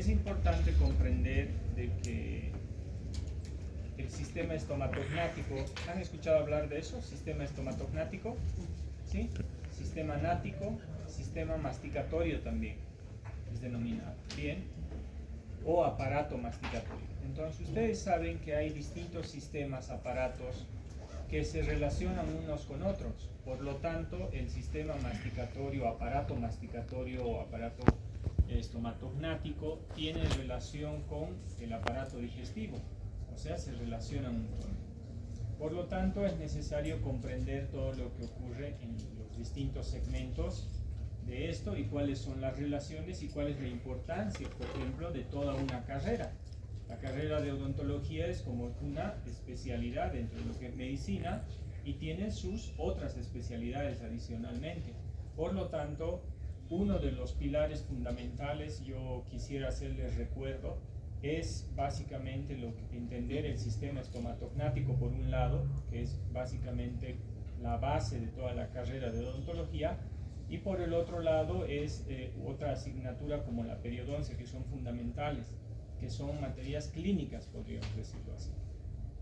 es importante comprender de que el sistema estomatognático, ¿han escuchado hablar de eso? Sistema estomatognático, ¿sí? Sistema nático, sistema masticatorio también es denominado, ¿bien? O aparato masticatorio. Entonces ustedes saben que hay distintos sistemas, aparatos que se relacionan unos con otros. Por lo tanto, el sistema masticatorio o aparato estomatognático tiene relación con el aparato digestivo, o sea, se relacionan un montón. Por lo tanto, es necesario comprender todo lo que ocurre en los distintos segmentos de esto y cuáles son las relaciones y cuál es la importancia, por ejemplo, de toda una carrera. La carrera de odontología es como una especialidad dentro de lo que es medicina y tiene sus otras especialidades adicionalmente. Por lo tanto, uno de los pilares fundamentales, yo quisiera hacerles recuerdo, es básicamente entender el sistema estomatognático por un lado, que es básicamente la base de toda la carrera de odontología, y por el otro lado es otra asignatura como la periodoncia, que son fundamentales, que son materias clínicas, podríamos decirlo así.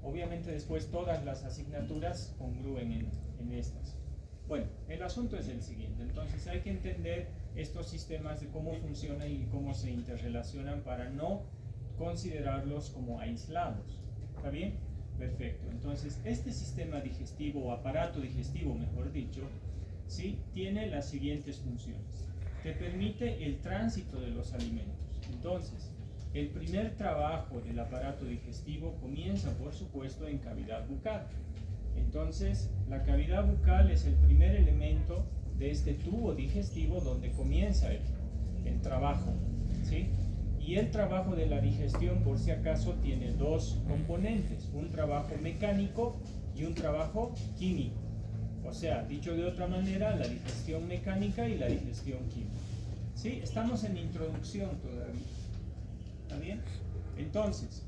Obviamente después todas las asignaturas congrúen en estas. Bueno, el asunto es el siguiente, entonces hay que entender estos sistemas de cómo funcionan y cómo se interrelacionan para no considerarlos como aislados. ¿Está bien? Perfecto. Entonces, este sistema digestivo o aparato digestivo, mejor dicho, ¿sí?, tiene las siguientes funciones. Te permite el tránsito de los alimentos. Entonces, el primer trabajo del aparato digestivo comienza, por supuesto, en cavidad bucal. Entonces, la cavidad bucal es el primer elemento de este tubo digestivo donde comienza el trabajo, ¿sí? Y el trabajo de la digestión, por si acaso, tiene dos componentes, un trabajo mecánico y un trabajo químico. O sea, dicho de otra manera, la digestión mecánica y la digestión química. ¿Sí? Estamos en introducción todavía. ¿Está bien? Entonces,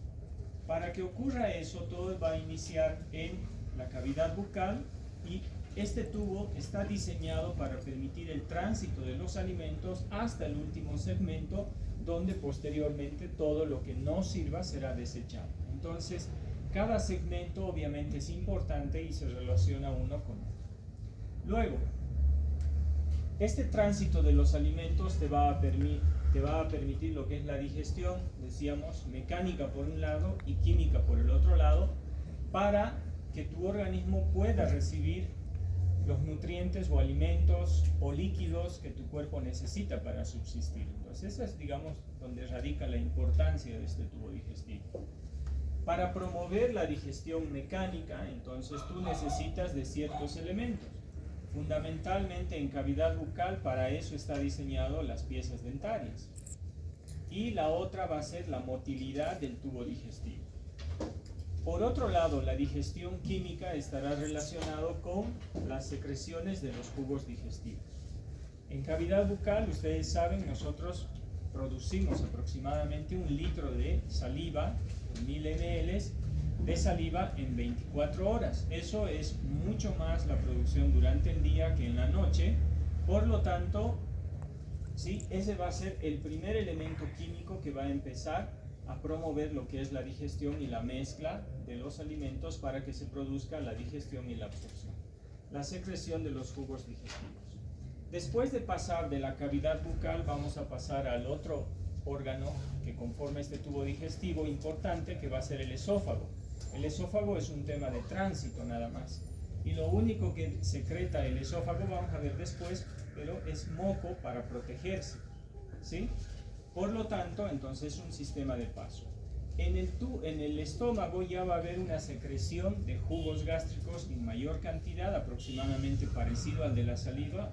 para que ocurra eso, todo va a iniciar en la cavidad bucal y este tubo está diseñado para permitir el tránsito de los alimentos hasta el último segmento, donde posteriormente todo lo que no sirva será desechado. Entonces, cada segmento obviamente es importante y se relaciona uno con otro. Luego, este tránsito de los alimentos te va a permitir lo que es la digestión, decíamos, mecánica por un lado y química por el otro lado, para que tu organismo pueda recibir los nutrientes o alimentos o líquidos que tu cuerpo necesita para subsistir. Entonces, esa es, digamos, donde radica la importancia de este tubo digestivo. Para promover la digestión mecánica, entonces tú necesitas de ciertos elementos. Fundamentalmente en cavidad bucal, para eso está diseñado las piezas dentarias. Y la otra va a ser la motilidad del tubo digestivo. Por otro lado, la digestión química estará relacionado con las secreciones de los jugos digestivos. En cavidad bucal, ustedes saben, nosotros producimos aproximadamente 1 litro de saliva, 1000 ml de saliva en 24 horas. Eso es mucho más la producción durante el día que en la noche. Por lo tanto, ¿sí?, ese va a ser el primer elemento químico que va a empezar a promover lo que es la digestión y la mezcla de los alimentos para que se produzca la digestión y la absorción. La secreción de los jugos digestivos. Después de pasar de la cavidad bucal, vamos a pasar al otro órgano que conforma este tubo digestivo importante, que va a ser el esófago. El esófago es un tema de tránsito nada más. Y lo único que secreta el esófago, vamos a ver después, pero es moco para protegerse, ¿sí? Por lo tanto, entonces es un sistema de paso. En el estómago ya va a haber una secreción de jugos gástricos en mayor cantidad, aproximadamente parecido al de la saliva,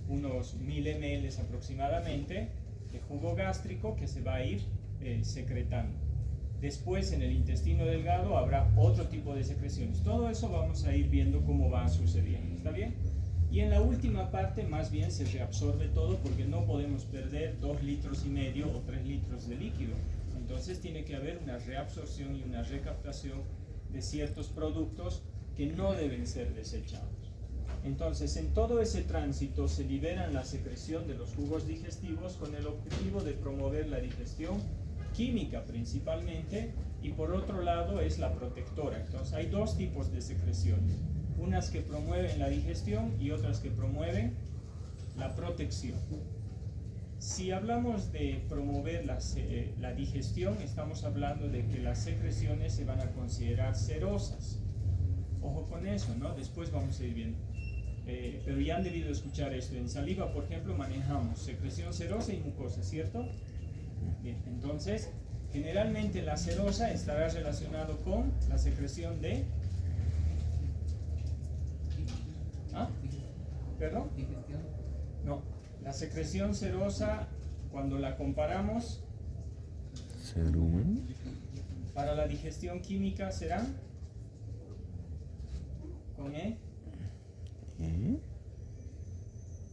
unos 1000 ml aproximadamente de jugo gástrico que se va a ir secretando. Después en el intestino delgado habrá otro tipo de secreciones. Todo eso vamos a ir viendo cómo va sucediendo, ¿está bien? Y en la última parte más bien se reabsorbe todo, porque no podemos perder 2,5 litros o 3 litros de líquido. Entonces tiene que haber una reabsorción y una recaptación de ciertos productos que no deben ser desechados. Entonces, en todo ese tránsito se liberan la secreción de los jugos digestivos con el objetivo de promover la digestión química principalmente, y por otro lado es la protectora. Entonces hay dos tipos de secreciones, unas que promueven la digestión y otras que promueven la protección. Si hablamos de promover la digestión, estamos hablando de que las secreciones se van a considerar serosas. Ojo con eso, ¿no? Después vamos a ir viendo. Pero ya han debido escuchar esto. En saliva, por ejemplo, manejamos secreción serosa y mucosa, ¿cierto? Bien, entonces, generalmente la serosa estará relacionado con la secreción de... ¿Ah? ¿Perdón? No, la secreción serosa, cuando la comparamos, para la digestión química será con E.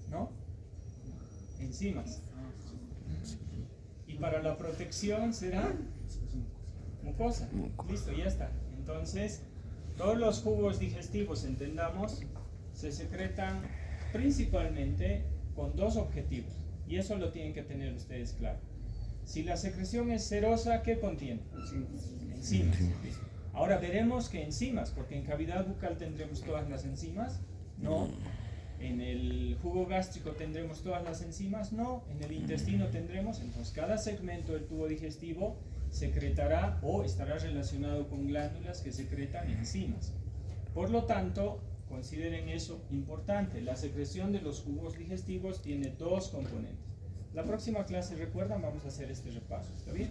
¿No? Enzimas. Y para la protección será mucosa. Listo, ya está. Entonces, todos los jugos digestivos, entendamos, se secretan principalmente con dos objetivos. Y eso lo tienen que tener ustedes claro. Si la secreción es serosa, ¿qué contiene? Enzimas. Ahora veremos que enzimas, porque en cavidad bucal tendremos todas las enzimas. No. En el jugo gástrico tendremos todas las enzimas. No. En el intestino tendremos. Entonces cada segmento del tubo digestivo secretará o estará relacionado con glándulas que secretan enzimas. Por lo tanto, consideren eso importante. La secreción de los jugos digestivos tiene dos componentes. La próxima clase, recuerdan, vamos a hacer este repaso. ¿Está bien?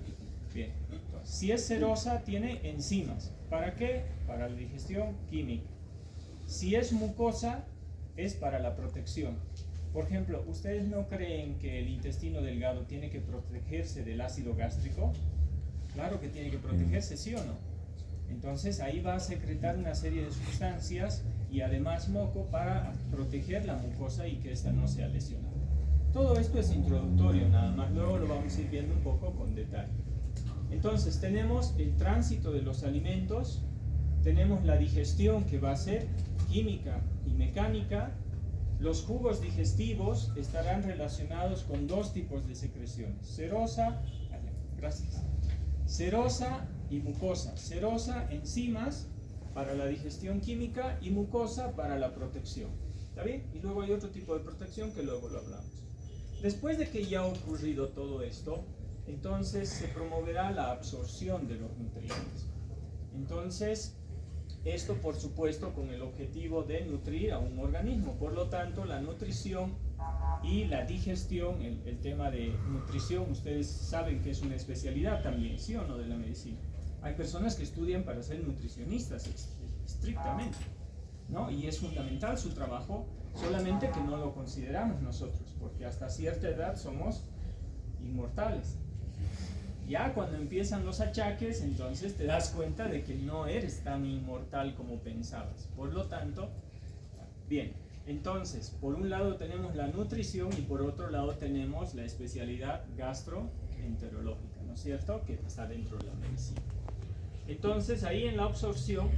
Bien. Entonces, si es serosa, tiene enzimas. ¿Para qué? Para la digestión química. Si es mucosa, es para la protección. Por ejemplo, ¿ustedes no creen que el intestino delgado tiene que protegerse del ácido gástrico? Claro que tiene que protegerse, ¿sí o no? Entonces ahí va a secretar una serie de sustancias y además moco para proteger la mucosa y que ésta no sea lesionada. Todo esto es introductorio nada más, luego lo vamos a ir viendo un poco con detalle. Entonces tenemos el tránsito de los alimentos, tenemos la digestión que va a ser química y mecánica. Los jugos digestivos estarán relacionados con dos tipos de secreciones, serosa, gracias, serosa y mucosa. Serosa, enzimas para la digestión química, y mucosa para la protección. ¿Está bien? Y luego hay otro tipo de protección que luego lo hablamos. Después de que ya ha ocurrido todo esto, entonces se promoverá la absorción de los nutrientes. Entonces, esto por supuesto con el objetivo de nutrir a un organismo. Por lo tanto, la nutrición y la digestión, el tema de nutrición, ustedes saben que es una especialidad también, ¿sí o no?, de la medicina. Hay personas que estudian para ser nutricionistas estrictamente, ¿no? Y es fundamental su trabajo, solamente que no lo consideramos nosotros, porque hasta cierta edad somos inmortales. Ya cuando empiezan los achaques, entonces te das cuenta de que no eres tan inmortal como pensabas. Por lo tanto, bien, entonces, por un lado tenemos la nutrición y por otro lado tenemos la especialidad gastroenterológica, ¿no es cierto?, que está dentro de la medicina. Entonces, ahí en la absorción,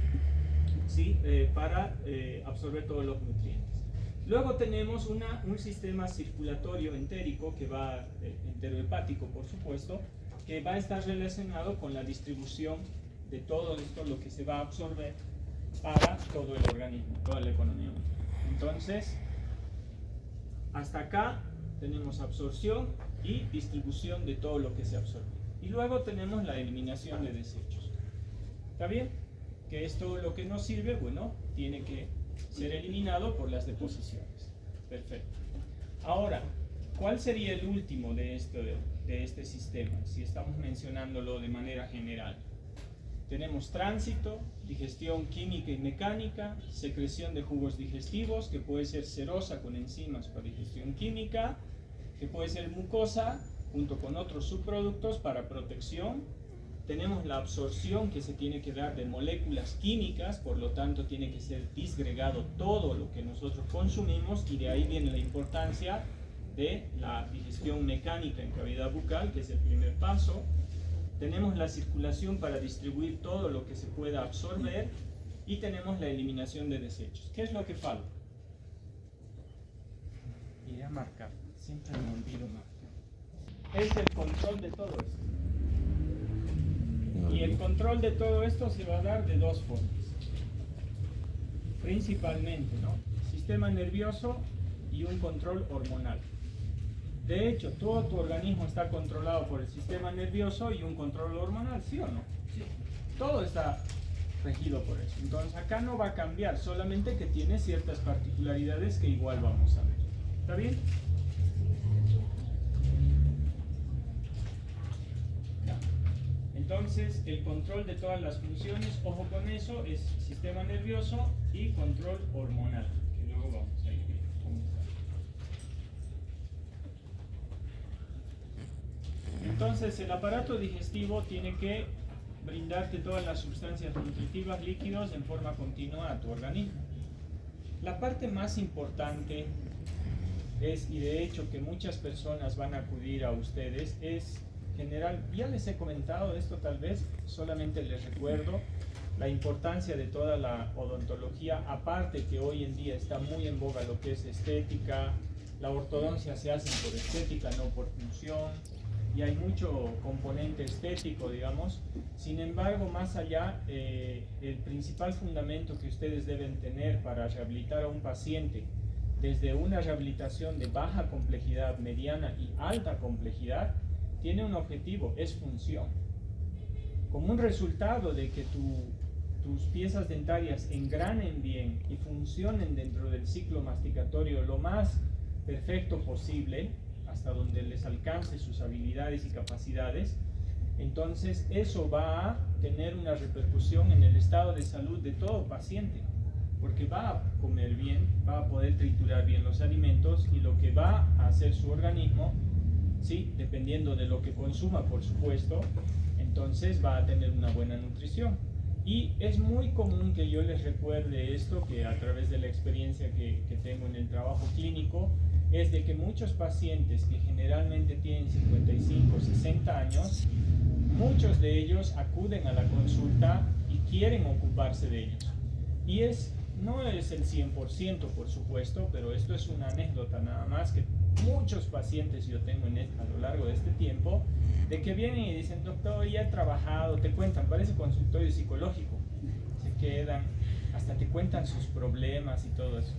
¿sí?, para absorber todos los nutrientes. Luego tenemos un sistema circulatorio entérico que va, enterohepático por supuesto, que va a estar relacionado con la distribución de todo esto, lo que se va a absorber para todo el organismo, toda la economía. Entonces, hasta acá tenemos absorción y distribución de todo lo que se absorbe. Y luego tenemos la eliminación de desechos. ¿Está bien? Que esto lo que nos sirve, bueno, tiene que ser eliminado por las deposiciones. Perfecto. Ahora, ¿cuál sería el último de este sistema? Si estamos mencionándolo de manera general. Tenemos tránsito, digestión química y mecánica, secreción de jugos digestivos, que puede ser serosa con enzimas para digestión química, que puede ser mucosa, junto con otros subproductos para protección. Tenemos la absorción que se tiene que dar de moléculas químicas, por lo tanto tiene que ser disgregado todo lo que nosotros consumimos, y de ahí viene la importancia de la digestión mecánica en cavidad bucal, que es el primer paso. Tenemos la circulación para distribuir todo lo que se pueda absorber y tenemos la eliminación de desechos. ¿Qué es lo que falta? iré a marcar, siempre me olvido marcar. Es el control de todo esto. Y el control de todo esto se va a dar de dos formas. Principalmente, ¿no? Sistema nervioso y un control hormonal. De hecho, todo tu organismo está controlado por el sistema nervioso y un control hormonal, ¿sí o no? Sí. Todo está regido por eso. Entonces acá no va a cambiar, solamente que tiene ciertas particularidades que igual vamos a ver. ¿Está bien? Entonces, el control de todas las funciones, ojo con eso, es sistema nervioso y control hormonal, que luego vamos a ir viendo cómo está. Entonces, el aparato digestivo tiene que brindarte todas las sustancias nutritivas, líquidos, en forma continua a tu organismo. La parte más importante es, y de hecho que muchas personas van a acudir a ustedes, es general, ya les he comentado esto tal vez, solamente les recuerdo la importancia de toda la odontología, aparte que hoy en día está muy en boga lo que es estética, la ortodoncia se hace por estética, no por función, y hay mucho componente estético, digamos. Sin embargo, más allá, el principal fundamento que ustedes deben tener para rehabilitar a un paciente, desde una rehabilitación de baja complejidad, mediana y alta complejidad, tiene un objetivo, es función. Como un resultado de que tus piezas dentarias engranen bien y funcionen dentro del ciclo masticatorio lo más perfecto posible, hasta donde les alcance sus habilidades y capacidades, entonces eso va a tener una repercusión en el estado de salud de todo paciente, porque va a comer bien, va a poder triturar bien los alimentos y lo que va a hacer su organismo, ¿sí? Dependiendo de lo que consuma, por supuesto, entonces va a tener una buena nutrición. Y es muy común que yo les recuerde esto, que a través de la experiencia que tengo en el trabajo clínico, es de que muchos pacientes que generalmente tienen 55, 60 años, muchos de ellos acuden a la consulta y quieren ocuparse de ellos. Y no es el 100%, por supuesto, pero esto es una anécdota nada más, que muchos pacientes yo tengo a lo largo de este tiempo, de que vienen y dicen, doctor, ya he trabajado, te cuentan, parece consultorio psicológico, se quedan, hasta te cuentan sus problemas y todo eso,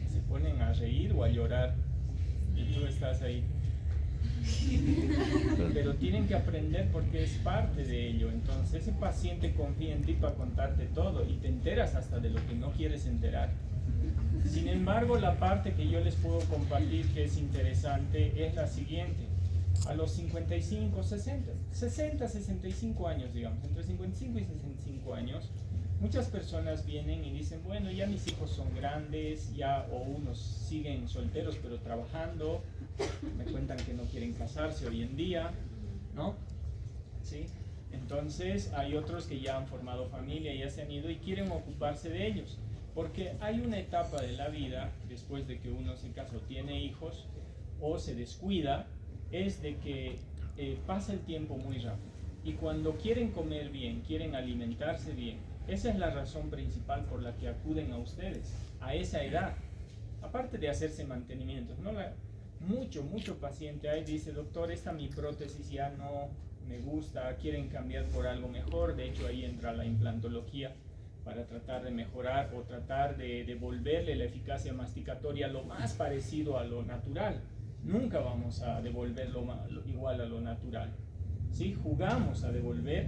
y se ponen a reír o a llorar, y tú estás ahí. Pero tienen que aprender porque es parte de ello. Entonces ese paciente confía en ti para contarte todo y te enteras hasta de lo que no quieres enterar. Sin embargo, la parte que yo les puedo compartir que es interesante es la siguiente. A los 55, 65 años, digamos, entre 55 y 65 años, muchas personas vienen y dicen, bueno, ya mis hijos son grandes, ya, o unos siguen solteros pero trabajando, me cuentan que no quieren casarse hoy en día, ¿no? ¿Sí? Entonces hay otros que ya han formado familia, ya se han ido y quieren ocuparse de ellos, porque hay una etapa de la vida, después de que uno se casa o tiene hijos, o se descuida, es de que pasa el tiempo muy rápido. Y cuando quieren comer bien, quieren alimentarse bien, esa es la razón principal por la que acuden a ustedes, a esa edad. Aparte de hacerse mantenimientos, ¿no? Mucho paciente ahí dice, doctor, esta mi prótesis ya no me gusta, quieren cambiar por algo mejor. De hecho, ahí entra la implantología para tratar de mejorar o tratar de devolverle la eficacia masticatoria lo más parecido a lo natural. Nunca vamos a devolverlo igual a lo natural, ¿sí? Jugamos a devolver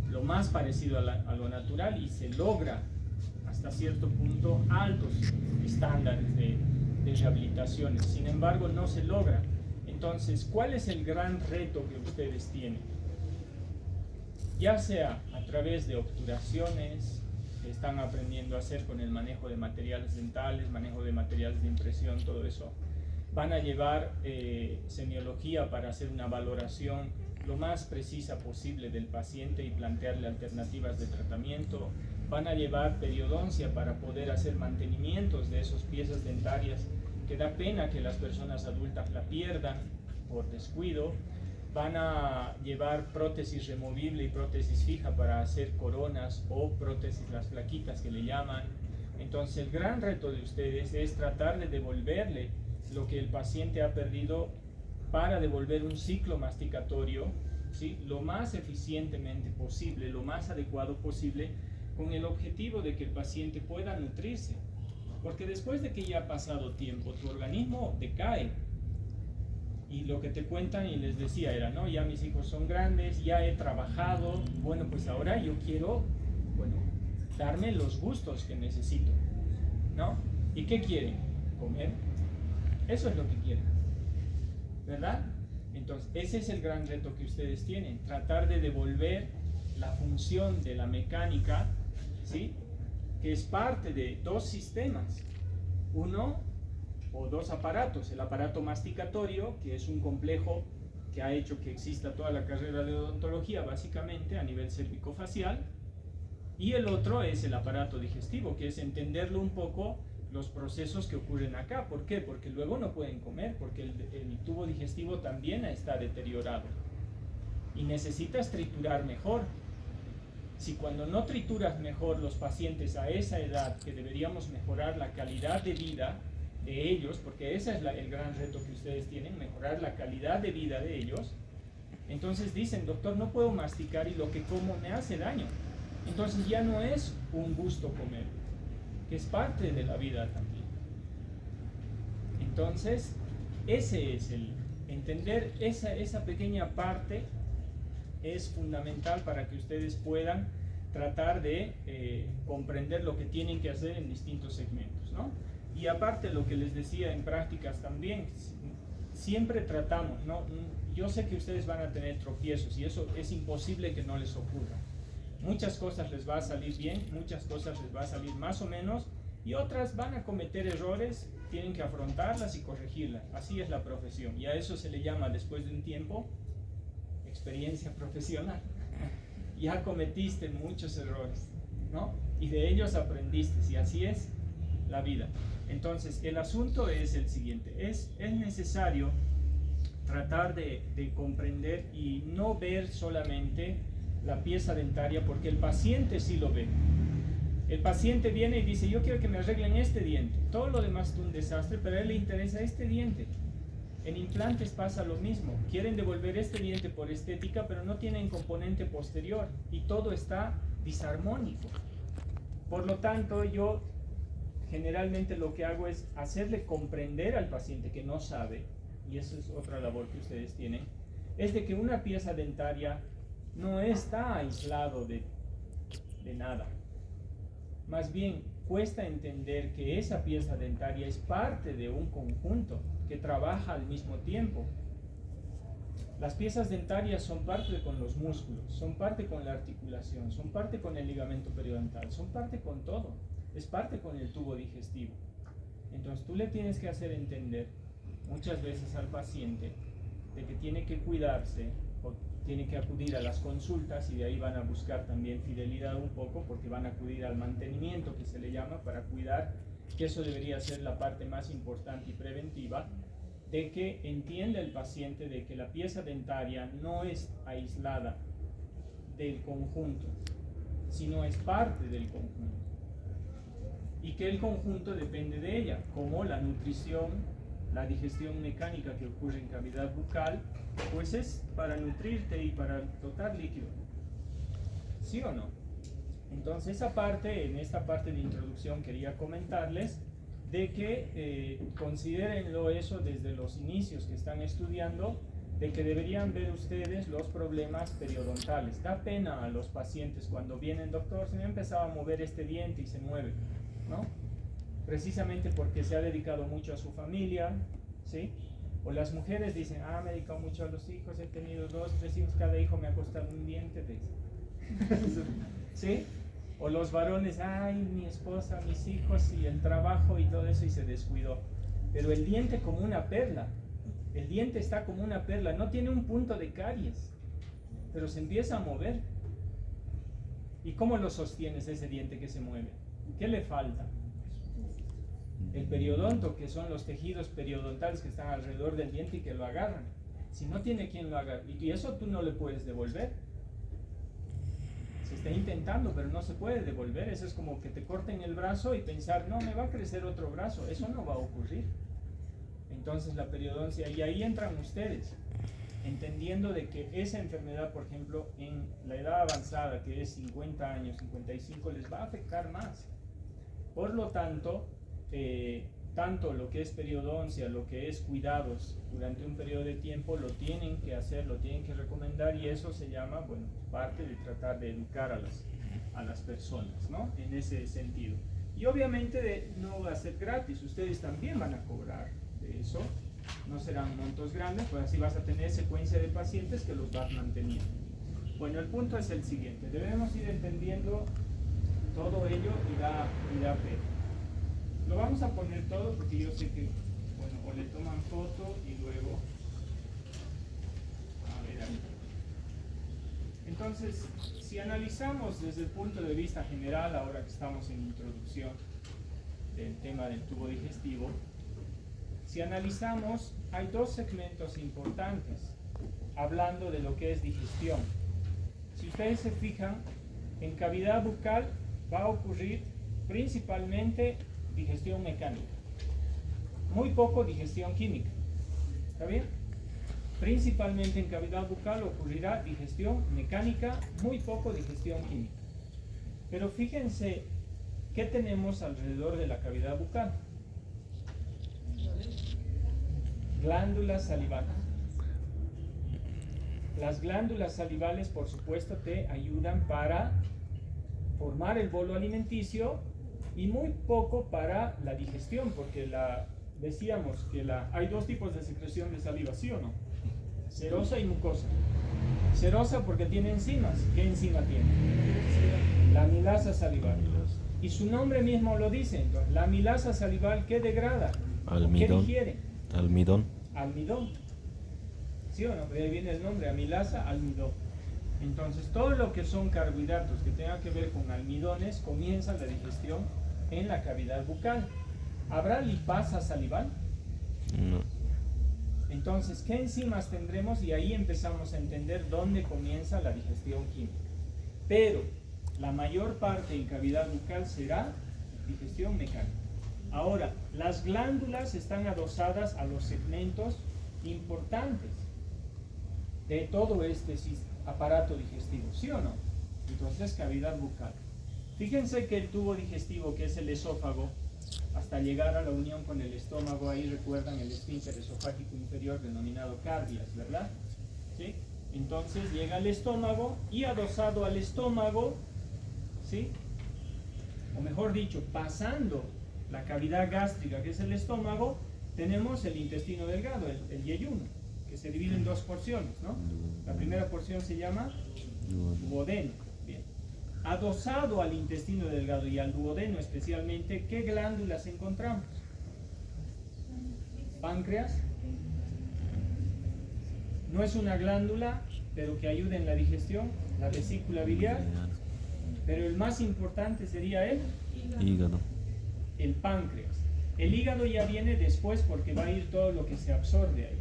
lo más parecido a lo natural y se logra hasta cierto punto altos estándares de rehabilitaciones. Sin embargo, no se logra. Entonces, ¿cuál es el gran reto que ustedes tienen? Ya sea a través de obturaciones que están aprendiendo a hacer con el manejo de materiales dentales, manejo de materiales de impresión, todo eso. Van a llevar semiología para hacer una valoración lo más precisa posible del paciente y plantearle alternativas de tratamiento. Van a llevar periodoncia para poder hacer mantenimientos de esas piezas dentarias que da pena que las personas adultas la pierdan por descuido. Van a llevar prótesis removible y prótesis fija para hacer coronas o prótesis, las plaquitas que le llaman. Entonces el gran reto de ustedes es tratar de devolverle lo que el paciente ha perdido para devolver un ciclo masticatorio, ¿sí?, lo más eficientemente posible, lo más adecuado posible, con el objetivo de que el paciente pueda nutrirse. Porque después de que ya ha pasado tiempo, tu organismo decae. Y lo que te cuentan, y les decía, era, ¿no? Ya mis hijos son grandes, ya he trabajado, bueno, pues ahora yo quiero, bueno, darme los gustos que necesito, ¿no? ¿Y qué quieren? Comer. Eso es lo que quieren, ¿verdad? Entonces, ese es el gran reto que ustedes tienen, tratar de devolver la función de la mecánica, ¿sí?, que es parte de dos sistemas, uno o dos aparatos, el aparato masticatorio, que es un complejo que ha hecho que exista toda la carrera de odontología, básicamente a nivel cérvico-facial, y el otro es el aparato digestivo, que es entenderlo un poco los procesos que ocurren acá. ¿Por qué? Porque luego no pueden comer, porque el tubo digestivo también está deteriorado y necesitas triturar mejor. Si cuando no trituras mejor los pacientes a esa edad, que deberíamos mejorar la calidad de vida de ellos, porque ese es el gran reto que ustedes tienen, mejorar la calidad de vida de ellos, entonces dicen, doctor, no puedo masticar y lo que como me hace daño. Entonces ya no es un gusto comer, que es parte de la vida también. Entonces, ese es entender esa pequeña parte es fundamental para que ustedes puedan tratar de comprender lo que tienen que hacer en distintos segmentos, ¿no? Y aparte, lo que les decía en prácticas también, siempre tratamos, ¿no? Yo sé que ustedes van a tener tropiezos y eso es imposible que no les ocurra. Muchas cosas les va a salir bien, muchas cosas les va a salir más o menos, y otras van a cometer errores, tienen que afrontarlas y corregirlas. Así es la profesión, y a eso se le llama, después de un tiempo, experiencia profesional. Ya cometiste muchos errores, ¿no? Y de ellos aprendiste, y así es la vida. Entonces, el asunto es el siguiente, es necesario tratar de comprender y no ver solamente la pieza dentaria, porque el paciente sí lo ve. El paciente viene y dice, yo quiero que me arreglen este diente, todo lo demás es un desastre, pero a él le interesa este diente. En implantes pasa lo mismo, quieren devolver este diente por estética, pero no tienen componente posterior y todo está disarmónico. Por lo tanto, yo generalmente lo que hago es hacerle comprender al paciente que no sabe, y eso es otra labor que ustedes tienen, es de que una pieza dentaria no está aislado de nada. Más bien, cuesta entender que esa pieza dentaria es parte de un conjunto que trabaja al mismo tiempo. Las piezas dentarias son parte con los músculos, son parte con la articulación, son parte con el ligamento periodontal, son parte con todo, es parte con el tubo digestivo. Entonces tú le tienes que hacer entender muchas veces al paciente de que tiene que cuidarse, o tiene que acudir a las consultas, y de ahí van a buscar también fidelidad un poco, porque van a acudir al mantenimiento, que se le llama, para cuidar, que eso debería ser la parte más importante y preventiva, de que entienda el paciente de que la pieza dentaria no es aislada del conjunto, sino es parte del conjunto, y que el conjunto depende de ella, como la nutrición, la digestión mecánica que ocurre en cavidad bucal, pues es para nutrirte y para dotar líquido. ¿Sí o no? Entonces en esta parte de introducción quería comentarles de que considérenlo eso desde los inicios que están estudiando, de que deberían ver ustedes los problemas periodontales. Da pena a los pacientes cuando vienen, doctor, se me ha empezado a mover este diente y se mueve, ¿no? Precisamente porque se ha dedicado mucho a su familia, ¿sí? O las mujeres dicen, me he dedicado mucho a los hijos, he tenido 2, 3 hijos, cada hijo me ha costado un diente, ¿sí? O los varones, mi esposa, mis hijos y el trabajo y todo eso, y se descuidó. Pero el diente como una perla, el diente está como una perla, no tiene un punto de caries, pero se empieza a mover. ¿Y cómo lo sostienes ese diente que se mueve? ¿Qué le falta? El periodonto, que son los tejidos periodontales que están alrededor del diente y que lo agarran. Si no tiene quien lo haga, y eso tú no le puedes devolver. Se está intentando, pero no se puede devolver. Eso es como que te corten el brazo y pensar, no, me va a crecer otro brazo. Eso no va a ocurrir. Entonces la periodoncia, y ahí entran ustedes, entendiendo de que esa enfermedad, por ejemplo, en la edad avanzada, que es 50 años, 55, les va a afectar más. Por lo tanto, tanto lo que es periodoncia, lo que es cuidados durante un periodo de tiempo, lo tienen que hacer, lo tienen que recomendar, y eso se llama, bueno, parte de tratar de educar a las personas, ¿no? En ese sentido. Y obviamente no va a ser gratis, ustedes también van a cobrar de eso, no serán montos grandes, pues así vas a tener secuencia de pacientes que los vas manteniendo. Bueno, el punto es el siguiente, debemos ir entendiendo todo ello y da fe. Lo vamos a poner todo porque yo sé que, bueno, o le toman foto y luego, a ver ahí. Entonces, si analizamos desde el punto de vista general, ahora que estamos en introducción del tema del tubo digestivo, si analizamos, hay dos segmentos importantes hablando de lo que es digestión. Si ustedes se fijan, en cavidad bucal va a ocurrir principalmente digestión mecánica, muy poco digestión química, ¿está bien? Principalmente en cavidad bucal ocurrirá digestión mecánica, muy poco digestión química. Pero fíjense, ¿qué tenemos alrededor de la cavidad bucal? Glándulas salivales. Las glándulas salivales, por supuesto, te ayudan para formar el bolo alimenticio y muy poco para la digestión, porque decíamos que hay dos tipos de secreción de saliva, ¿sí o no? Serosa y mucosa. Serosa porque tiene enzimas. ¿Qué enzima tiene? La amilasa salival. Y su nombre mismo lo dice. Entonces, la amilasa salival, ¿qué degrada? Almidón. ¿Qué digiere? Almidón. Almidón. ¿Sí o no? De ahí viene el nombre, amilasa, almidón. Entonces, todo lo que son carbohidratos que tengan que ver con almidones, comienza la digestión en la cavidad bucal. ¿Habrá lipasa salival? No. Entonces, ¿qué enzimas tendremos? Y ahí empezamos a entender dónde comienza la digestión química. Pero la mayor parte en cavidad bucal será digestión mecánica. Ahora, las glándulas están adosadas a los segmentos importantes de todo este aparato digestivo, ¿sí o no? Entonces, cavidad bucal. Fíjense que el tubo digestivo, que es el esófago, hasta llegar a la unión con el estómago, ahí recuerdan el esfínter esofágico inferior denominado cardias, ¿verdad? ¿Sí? Entonces llega al estómago y adosado al estómago, ¿sí? O mejor dicho, pasando la cavidad gástrica, que es el estómago, tenemos el intestino delgado, el yeyuno, que se divide en dos porciones, ¿no? La primera porción se llama duodeno. Bien. Adosado al intestino delgado y al duodeno especialmente, ¿qué glándulas encontramos? Páncreas. No es una glándula, pero que ayuda en la digestión, la vesícula biliar. Pero el más importante sería el Hígado. El páncreas. El hígado ya viene después porque va a ir todo lo que se absorbe ahí.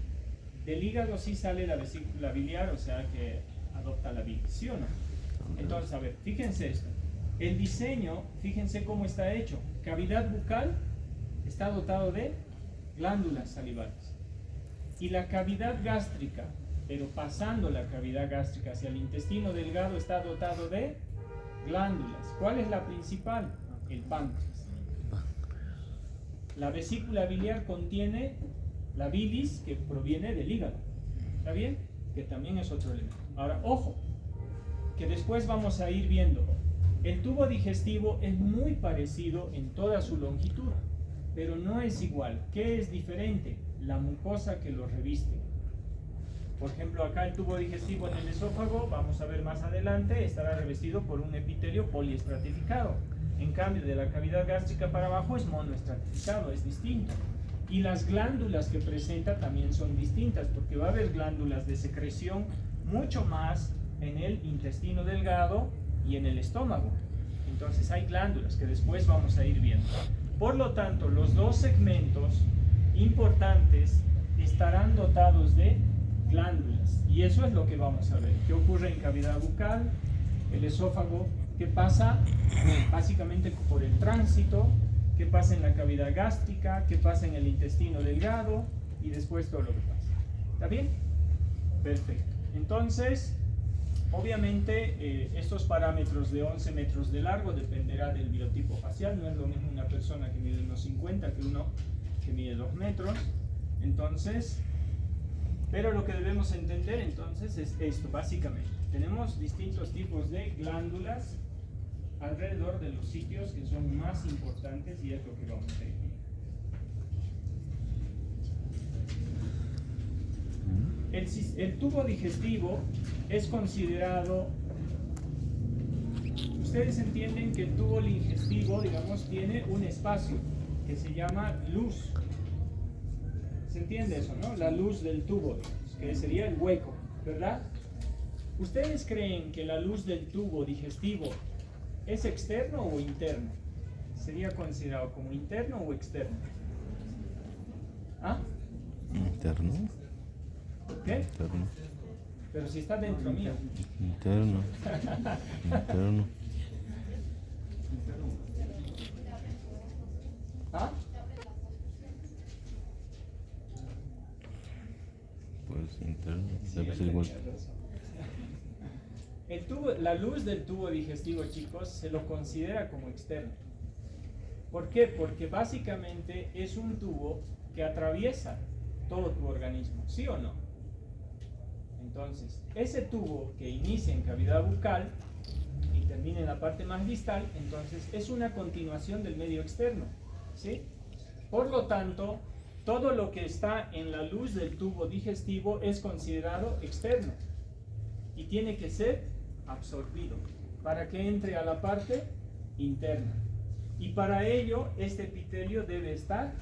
Del hígado sí sale la vesícula biliar, o sea que adopta la bilis, ¿sí o no? Entonces, a ver, fíjense esto. El diseño, fíjense cómo está hecho. Cavidad bucal está dotado de glándulas salivales. Y la cavidad gástrica, pero pasando la cavidad gástrica hacia el intestino delgado, está dotado de glándulas. ¿Cuál es la principal? El páncreas. La vesícula biliar contiene la bilis que proviene del hígado. ¿Está bien? Que también es otro elemento. Ahora, ojo, que después vamos a ir viendo. El tubo digestivo es muy parecido en toda su longitud, pero no es igual. ¿Qué es diferente? La mucosa que lo reviste. Por ejemplo, acá el tubo digestivo en el esófago, vamos a ver más adelante, estará revestido por un epitelio poliestratificado. En cambio, de la cavidad gástrica para abajo es monoestratificado, es distinto. Y las glándulas que presenta también son distintas, porque va a haber glándulas de secreción mucho más en el intestino delgado y en el estómago. Entonces hay glándulas que después vamos a ir viendo. Por lo tanto, los dos segmentos importantes estarán dotados de glándulas. Y eso es lo que vamos a ver. ¿Qué ocurre en cavidad bucal? El esófago, ¿qué pasa? Básicamente por el tránsito. ¿Qué pasa en la cavidad gástrica? ¿Qué pasa en el intestino delgado? y después todo lo que pasa. ¿Está bien? Perfecto. Entonces, obviamente, estos parámetros de 11 metros de largo dependerá del biotipo facial. No es lo mismo una persona que mide unos 50 que uno que mide 2 metros. Entonces, pero lo que debemos entender entonces es esto, básicamente. Tenemos distintos tipos de glándulas alrededor de los sitios que son más importantes y es lo que vamos a ir viendo. El tubo digestivo es considerado, ustedes entienden que el tubo digestivo, digamos, tiene un espacio que se llama luz. ¿Se entiende eso, no? La luz del tubo, digamos, que sería el hueco, ¿verdad? ¿Ustedes creen que la luz del tubo digestivo es externo o interno? ¿Sería considerado como interno o externo? ¿Ah? Interno. ¿Qué? Interno. Pero si está dentro mío. Interno. Interno. ¿Ah? Pues interno. Sí, Debe ser igual. La luz del tubo digestivo, chicos, se lo considera como externo. ¿Por qué? Porque básicamente es un tubo que atraviesa todo tu organismo, ¿sí o no? Entonces, ese tubo que inicia en cavidad bucal y termina en la parte más distal, entonces es una continuación del medio externo, ¿sí? Por lo tanto, todo lo que está en la luz del tubo digestivo es considerado externo y tiene que ser absorbido para que entre a la parte interna. Y para ello, este epitelio debe estar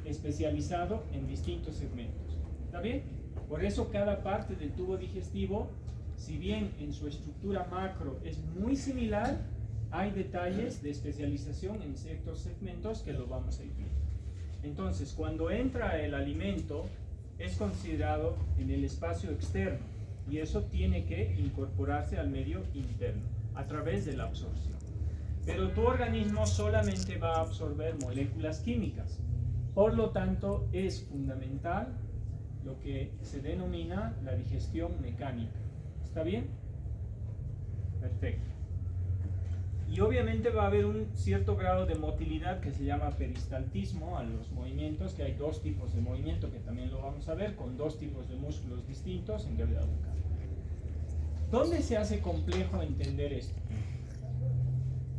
especializado en distintos segmentos. ¿Está bien? Por eso cada parte del tubo digestivo, si bien en su estructura macro es muy similar, hay detalles de especialización en ciertos segmentos que lo vamos a ir viendo. Entonces, cuando entra el alimento, es considerado en el espacio externo y eso tiene que incorporarse al medio interno a través de la absorción. Pero tu organismo solamente va a absorber moléculas químicas. Por lo tanto, es fundamental lo que se denomina la digestión mecánica. ¿Está bien? Perfecto. Y obviamente va a haber un cierto grado de motilidad que se llama peristaltismo a los movimientos, que hay dos tipos de movimiento que también lo vamos a ver, con dos tipos de músculos distintos en cavidad bucal. ¿Dónde se hace complejo entender esto?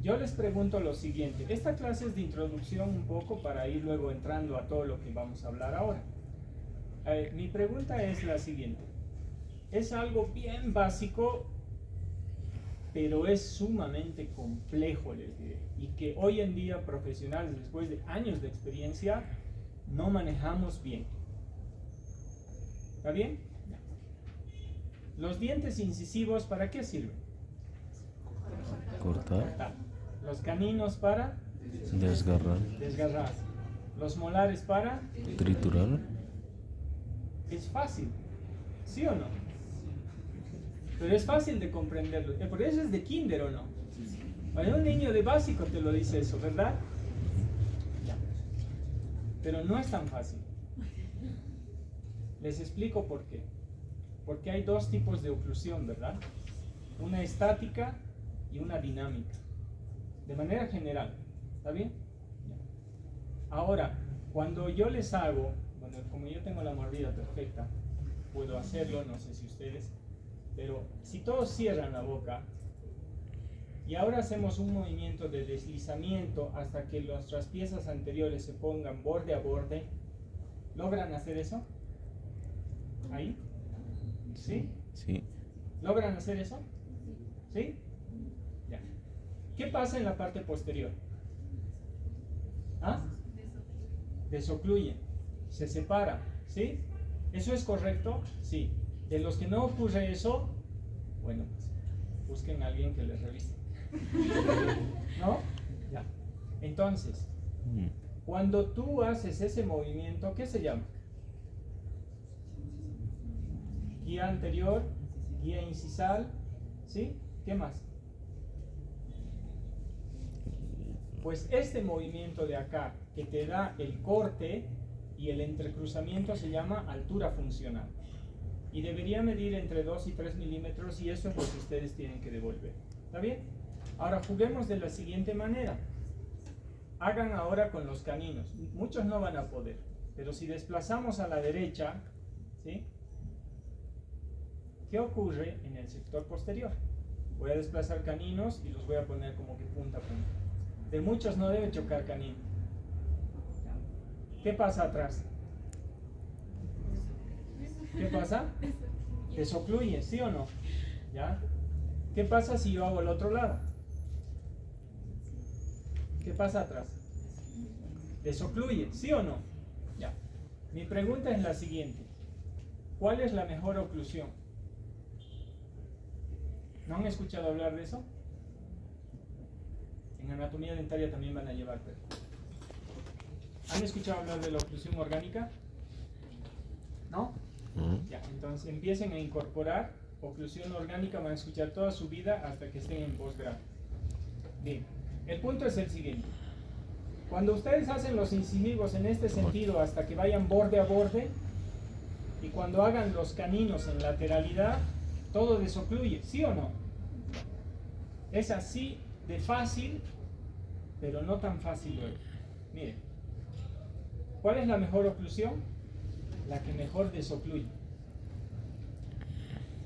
Yo les pregunto lo siguiente. Esta clase es de introducción un poco para ir luego entrando a todo lo que vamos a hablar ahora. Mi pregunta es la siguiente. Es algo bien básico, pero es sumamente complejo, les diré, y que hoy en día profesionales, después de años de experiencia, no manejamos bien. ¿Está bien? Los dientes incisivos, ¿para qué sirven? Cortar. Los caninos para Desgarrar. desgarrar. Los molares para Triturar. es fácil, ¿sí o no? Pero es fácil de comprenderlo. Por eso es de kinder, ¿o no? Para un niño de básico te lo dice eso, ¿verdad? Ya. Pero no es tan fácil. Les explico por qué. Porque hay dos tipos de oclusión, ¿verdad? Una estática y una dinámica. De manera general. ¿Está bien? Ya. Ahora, cuando yo les hago, bueno, como yo tengo la mordida perfecta, puedo hacerlo, no sé si ustedes, pero si todos cierran la boca y ahora hacemos un movimiento de deslizamiento hasta que nuestras piezas anteriores se pongan borde a borde, ¿logran hacer eso? ¿Ahí? ¿Sí? Sí. ¿Logran hacer eso? ¿Sí? Ya. ¿Qué pasa en la parte posterior? ¿Ah? Desocluye, se separa, ¿sí? ¿Eso es correcto? Sí. De los que no ocurre eso, bueno, pues busquen a alguien que les revise. ¿No? Ya. Entonces, cuando tú haces ese movimiento, ¿qué se llama? Guía anterior, guía incisal, ¿sí? ¿Qué más? Pues este movimiento de acá, que te da el corte y el entrecruzamiento se llama altura funcional. Y debería medir entre 2 y 3 milímetros, y eso es lo que ustedes tienen que devolver. ¿Está bien? Ahora juguemos de la siguiente manera. Hagan ahora con los caninos. Muchos no van a poder, pero si desplazamos a la derecha, ¿sí? ¿Qué ocurre en el sector posterior? Voy a desplazar caninos y los voy a poner como que punta a punta. De muchos no debe chocar canino. ¿Qué pasa atrás? ¿Qué pasa? Desocluye, ¿sí o no? ¿Ya? ¿Qué pasa si yo hago el otro lado? ¿Qué pasa atrás? Desocluye, ¿sí o no? Ya. Mi pregunta es la siguiente. ¿Cuál es la mejor oclusión? ¿No han escuchado hablar de eso? En anatomía dentaria también van a llevar. ¿Han escuchado hablar de la oclusión orgánica? ¿No? Ya, entonces empiecen a incorporar oclusión orgánica, van a escuchar toda su vida hasta que estén en posgrado. Bien, el punto es el siguiente. Cuando ustedes hacen los incisivos en este sentido hasta que vayan borde a borde, y cuando hagan los caninos en lateralidad, todo desocluye, ¿sí o no? Es así de fácil, pero no tan fácil luego. Miren, ¿cuál es la mejor oclusión? La que mejor desocluye.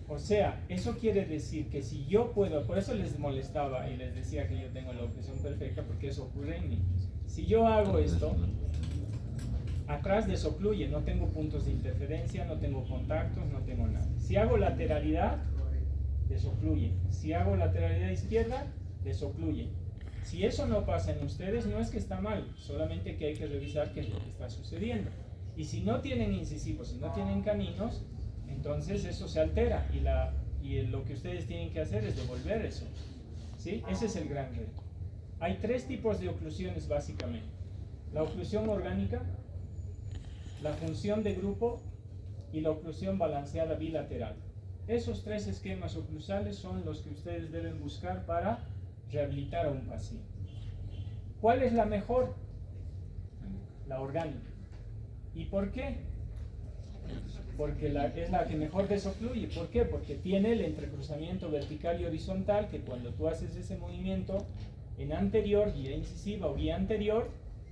O sea, eso quiere decir que si yo puedo, por eso les molestaba y les decía que yo tengo la oclusión perfecta, porque eso ocurre en mí. Si yo hago esto, atrás desocluye, no tengo puntos de interferencia, no tengo contactos, no tengo nada. Si hago lateralidad, desocluye. Si hago lateralidad izquierda, desocluye. Si eso no pasa en ustedes, no es que está mal, solamente que hay que revisar qué es lo que está sucediendo. Y si no tienen incisivos, si no tienen caninos, entonces eso se altera y lo que ustedes tienen que hacer es devolver eso. ¿Sí? Ese es el gran reto. Hay tres tipos de oclusiones básicamente. La oclusión orgánica, la función de grupo y la oclusión balanceada bilateral. Esos tres esquemas oclusales son los que ustedes deben buscar para rehabilitar a un paciente. ¿Cuál es la mejor? La orgánica. ¿Y por qué? Porque es la que mejor desocluye. ¿Por qué? Porque tiene el entrecruzamiento vertical y horizontal, que cuando tú haces ese movimiento en anterior, guía incisiva o guía anterior,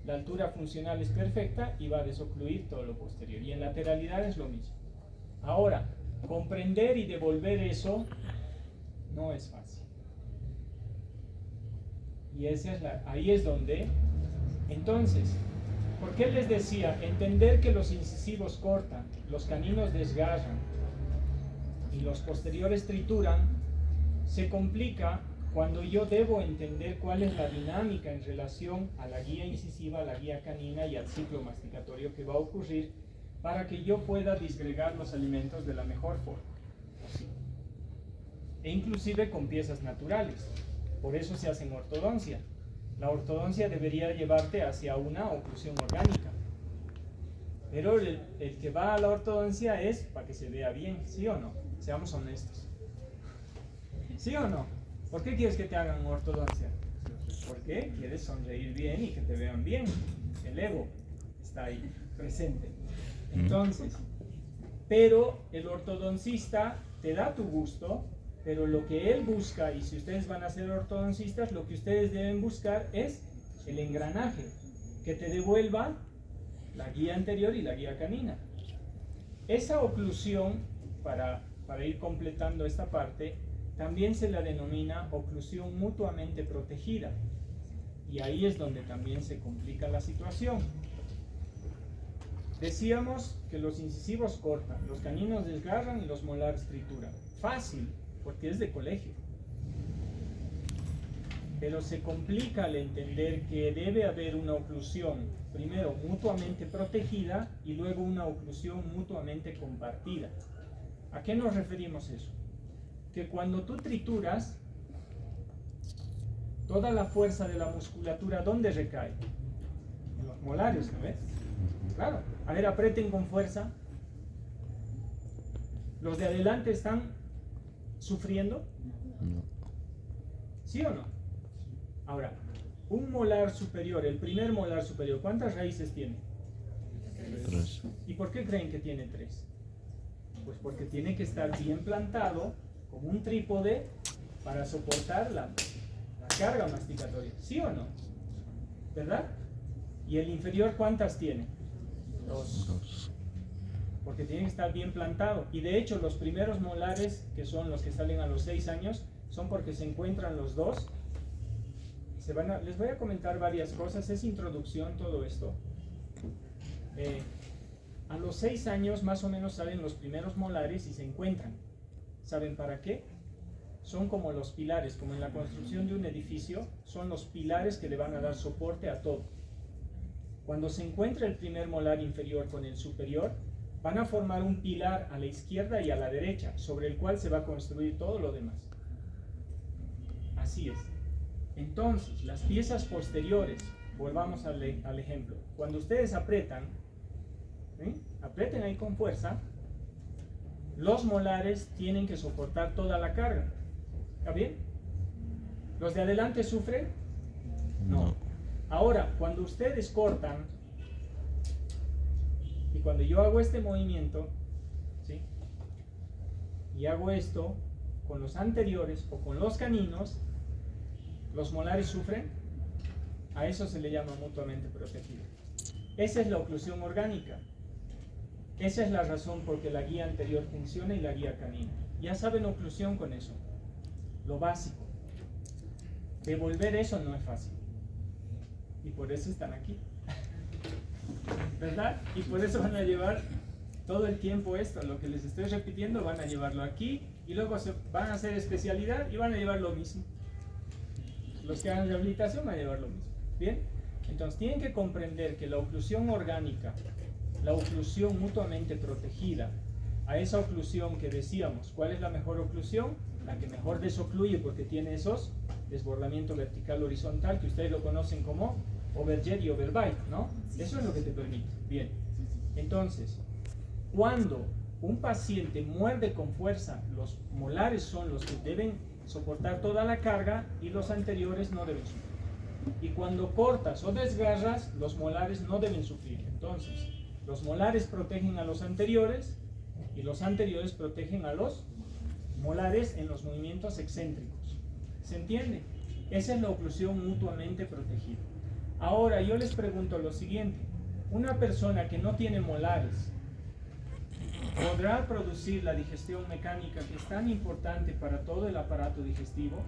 la altura funcional es perfecta y va a desocluir todo lo posterior. Y en lateralidad es lo mismo. Ahora, comprender y devolver eso no es fácil. Y ahí es donde, entonces, ¿por qué les decía? Entender que los incisivos cortan, los caninos desgarran y los posteriores trituran, se complica cuando yo debo entender cuál es la dinámica en relación a la guía incisiva, a la guía canina y al ciclo masticatorio que va a ocurrir para que yo pueda disgregar los alimentos de la mejor forma. E inclusive con piezas naturales. Por eso se hace en ortodoncia. La ortodoncia debería llevarte hacia una oclusión orgánica. Pero el que va a la ortodoncia es para que se vea bien, ¿sí o no? Seamos honestos. ¿Sí o no? ¿Por qué quieres que te hagan ortodoncia? Porque quieres sonreír bien y que te vean bien. El ego está ahí presente. Entonces, pero el ortodoncista te da tu gusto, pero lo que él busca, y si ustedes van a ser ortodoncistas, lo que ustedes deben buscar es el engranaje que te devuelva la guía anterior y la guía canina. Esa oclusión, para ir completando esta parte, también se la denomina oclusión mutuamente protegida. Y ahí es donde también se complica la situación. Decíamos que los incisivos cortan, los caninos desgarran y los molares trituran. Fácil, porque es de colegio. Pero se complica al entender que debe haber una oclusión, primero mutuamente protegida y luego una oclusión mutuamente compartida. ¿A qué nos referimos eso? Que cuando tú trituras, toda la fuerza de la musculatura, ¿dónde recae? En los molares, ¿no ves? Claro. A ver, aprieten con fuerza. ¿Los de adelante están sufriendo? ¿Sí o no? Ahora, un molar superior, el primer molar superior, ¿cuántas raíces tiene? 3. ¿Y por qué creen que tiene 3? Pues porque tiene que estar bien plantado como un trípode para soportar la carga masticatoria, ¿sí o no? ¿Verdad? ¿Y el inferior cuántas tiene? 2. Porque tiene que estar bien plantado. Y de hecho los primeros molares, que son los que salen a los 6 años, son porque se encuentran los dos. Les voy a comentar varias cosas, es introducción todo esto. A los 6 años más o menos salen los primeros molares y se encuentran. ¿Saben para qué? Son como los pilares, como en la construcción de un edificio, son los pilares que le van a dar soporte a todo. Cuando se encuentra el primer molar inferior con el superior, van a formar un pilar a la izquierda y a la derecha, sobre el cual se va a construir todo lo demás. Así es. Entonces, las piezas posteriores, volvamos al ejemplo. Cuando ustedes apretan, aprieten ahí con fuerza, los molares tienen que soportar toda la carga. ¿Está bien? ¿Los de adelante sufren? No. Ahora, cuando ustedes cortan, y cuando yo hago este movimiento, ¿sí? Y hago esto con los anteriores o con los caninos, ¿los molares sufren? A eso se le llama mutuamente protegido. Esa es la oclusión orgánica. Esa es la razón por que la guía anterior funciona y la guía canina. Ya saben oclusión con eso. Lo básico. Devolver eso no es fácil. Y por eso están aquí. ¿Verdad? Y por eso van a llevar todo el tiempo esto. Lo que les estoy repitiendo van a llevarlo aquí y luego van a hacer especialidad y van a llevar lo mismo. Los que hagan rehabilitación van a llevar lo mismo. ¿Bien? Entonces tienen que comprender que la oclusión orgánica, la oclusión mutuamente protegida, a esa oclusión que decíamos, ¿cuál es la mejor oclusión? La que mejor desocluye porque tiene esos desbordamiento vertical horizontal que ustedes lo conocen como overjet y overbite, ¿no? Eso es lo que te permite. Bien. Entonces, cuando un paciente muerde con fuerza, los molares son los que deben soportar toda la carga y los anteriores no deben sufrir. Y cuando cortas o desgarras, los molares no deben sufrir. Entonces, los molares protegen a los anteriores y los anteriores protegen a los molares en los movimientos excéntricos. ¿Se entiende? Esa es la oclusión mutuamente protegida. Ahora yo les pregunto lo siguiente: una persona que no tiene molares, ¿podrá producir la digestión mecánica que es tan importante para todo el aparato digestivo?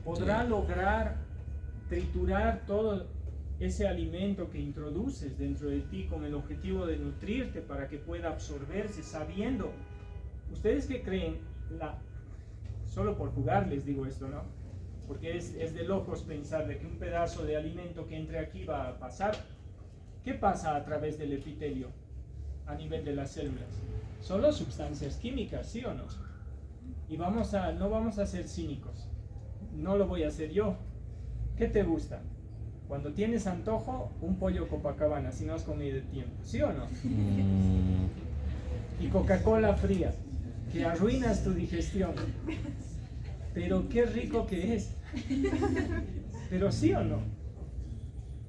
¿Podrá lograr triturar todo ese alimento que introduces dentro de ti con el objetivo de nutrirte para que pueda absorberse sabiendo? ¿Ustedes qué creen? Solo por jugar les digo esto, ¿no? Porque es de locos pensar de que un pedazo de alimento que entre aquí va a pasar. ¿Qué pasa a través del epitelio a nivel de las células? Solo sustancias químicas, ¿sí o no? Y no vamos a ser cínicos. No lo voy a hacer yo. ¿Qué te gusta? Cuando tienes antojo, un pollo Copacabana, si no has comido de tiempo, ¿sí o no? Y Coca-Cola fría, que arruinas tu digestión. Pero qué rico que es. Pero sí o no.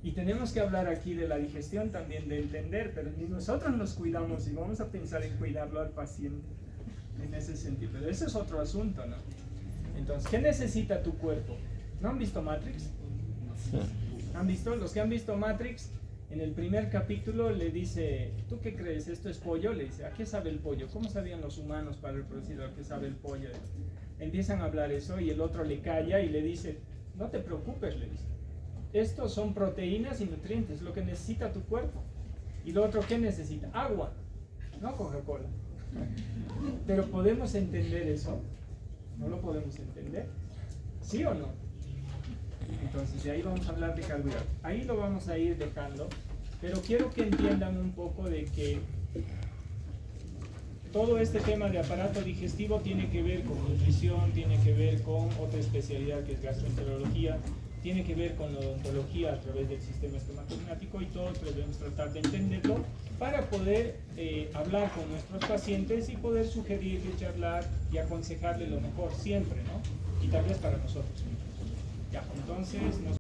Y tenemos que hablar aquí de la digestión también, de entender, pero ni nosotros nos cuidamos y vamos a pensar en cuidarlo al paciente en ese sentido. Pero ese es otro asunto, ¿no? Entonces, ¿qué necesita tu cuerpo? ¿No han visto Matrix? Sí. ¿Han visto? Los que han visto Matrix, en el primer capítulo le dice, ¿tú qué crees? ¿Esto es pollo? Le dice, ¿a qué sabe el pollo? ¿Cómo sabían los humanos para reproducir a qué sabe el pollo? Empiezan a hablar eso y el otro le calla y le dice, no te preocupes, le dice. Estos son proteínas y nutrientes, lo que necesita tu cuerpo. Y lo otro, ¿qué necesita? Agua, no Coca-Cola. Pero ¿podemos entender eso? ¿No lo podemos entender? ¿Sí o no? Entonces de ahí vamos a hablar de carbohidratos. Ahí lo vamos a ir dejando, pero quiero que entiendan un poco de que todo este tema de aparato digestivo tiene que ver con nutrición, tiene que ver con otra especialidad que es gastroenterología, tiene que ver con la odontología a través del sistema estomatognático y todos debemos tratar de entenderlo para poder hablar con nuestros pacientes y poder sugerirle, charlar y aconsejarle lo mejor siempre, ¿no? Y tal vez para nosotros mismos. Ya, entonces nos